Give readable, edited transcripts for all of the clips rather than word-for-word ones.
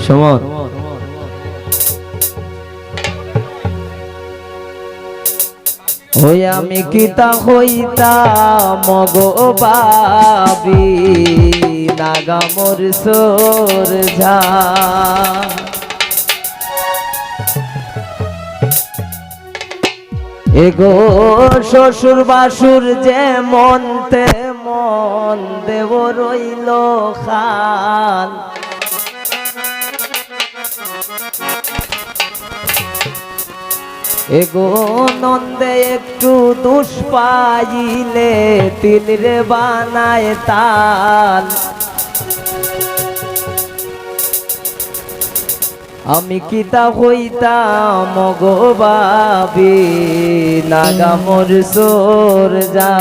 সমর ওই আমি কিতা হইতা মগো বাবি নাগামর সোর ঝা এগো শ্বশুর বাসুর যেমন তেমন দেব রইল খান এগো নন্দে একটু দুষ পাইলে তিল রে বানায় তাল আমি কিতা হইতাম মগো বাবি নাগামর সোর যা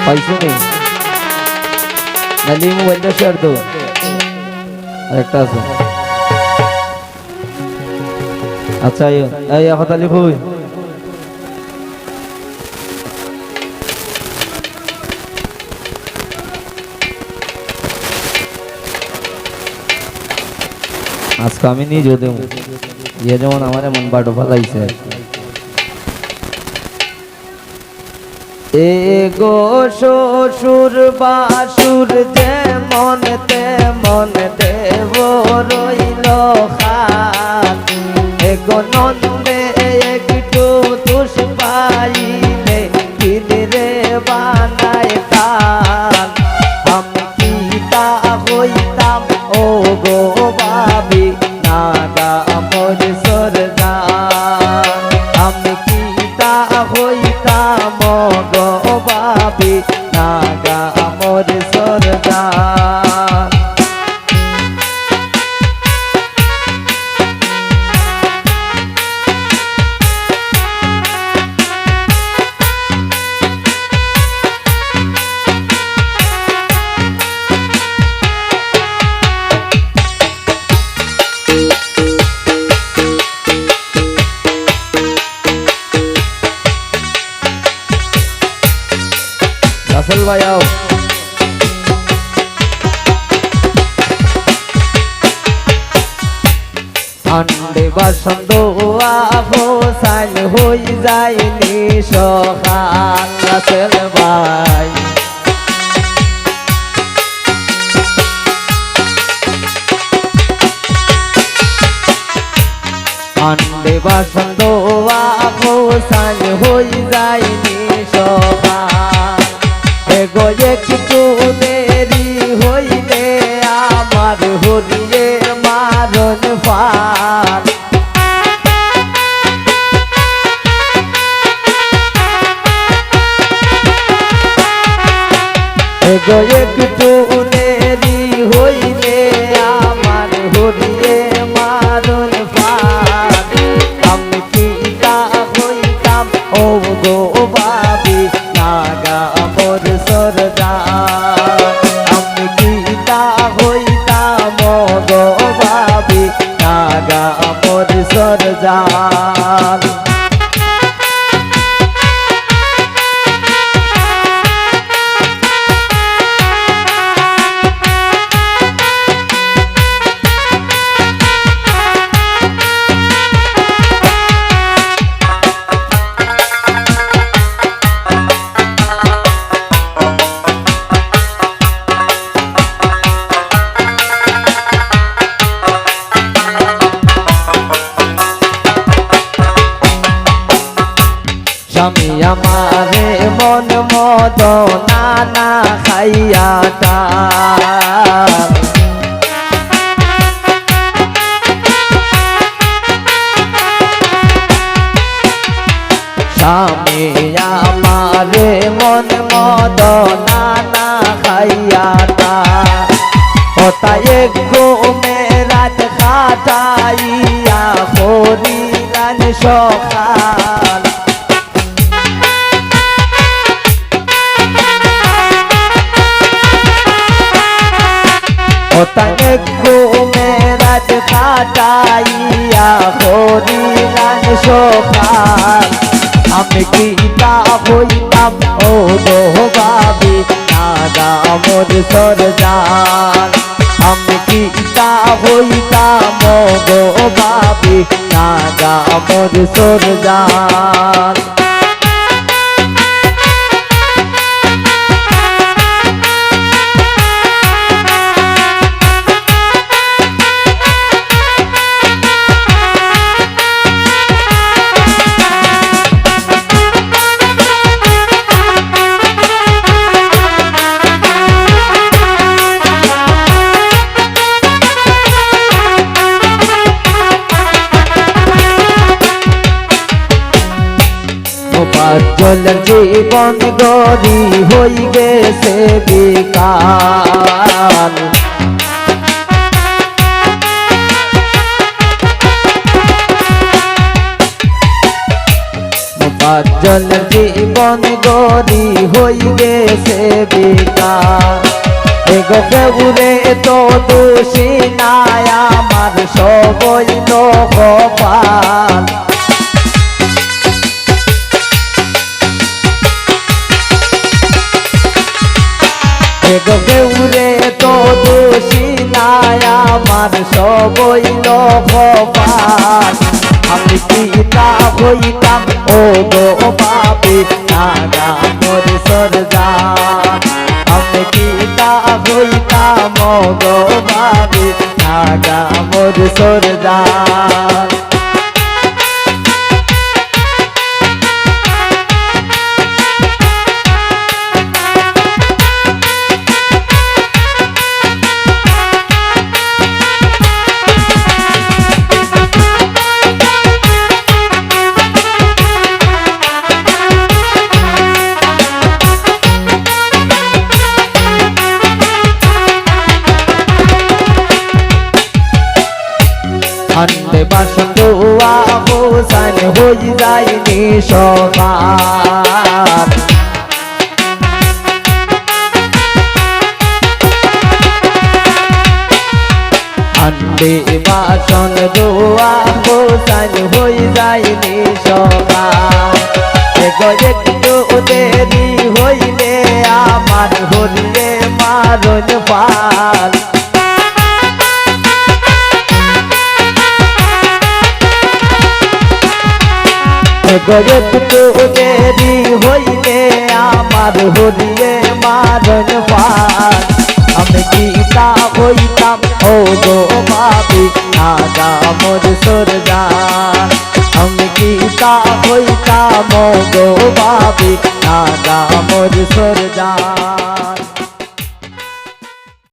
পাইছুনি নালি মোবাইলটা শেয়ার দাও আরেকটা আছে আচ্ছা এই হতালি কই আজকে আমি নিজে দেব ইয়ে যেমন আমার মন বাটো ফলাইছে এগো শ্বশুর বাসুর যেমন তেমন দেব রইল খান এগো নন্দে একটু দুষ পাইলে দিল রে বানায় তান আমি কিতা হইতাম ও গো বাবি নাগা আমর সরদা আমি কিতা হইতাম গো বাবি নাগা আমর সরদা রাসেল ভাই আও আন্ডে বসন্ত আহো সাইল হই যায়নি সখান রাসেল ভাই আন্ডে বসন্ত আহো সাইল হই যায়নি সখান এগো একটু দেরি হইলে আমার হরিয়ে মারণ ফান এগো একটু দেরি হইলে আমার হরিয়ে মারণ ফান আমি কিতা হইতাম ও গো বাবি নাগা আমর সরদা আমি কিতা হইতাম গো বাবি নাগা আমর সরদা স্বামী আমারে মন মদ নানা খাইয়া স্বামী আমারে মন মদ নানা খাইয়া ওটাই গো মেরাত খাটাইয়া হরিলান সখান ওটাই গো মেরাত খাটাইয়া হরিলান সখান আমি কিতা হইতাম ও গো বাবি নাগা আমর সরদার আমি কিতা নাগা মোর সরজান পাঁচজনের জীবন গরি হই গেছে বিকাল পাঁচজনের জীবন গরি হই গেছে বিকাল এগো কেউরে তো দোষী নাই আমার সবই কপাল এগো কেউরে তো দোষী নাই আমার সবই কপাল আমি কি তা হইতাম ও গো বাবি নাগা মোর সরজান আমি কি তা হইতাম ও গো বাবি নাগা মোর সরজান আন্ডে বাসন দোয়া হোসাইন হই যায়নি সবার আন্ডে বাসন দোয়া হোসাইন হই যায়নি সবার এগো একটু দেরি হইলে আমার হরিয়ে মারণ পাল একটু দেরি হইলে আমার হরিয়ে মারণ পাল আমি কি তা হইতাম ও গো ভাবি নাগা মোর সরজান আমি কি তা হইতাম ও গো ভাবি নাগা মোর সরজান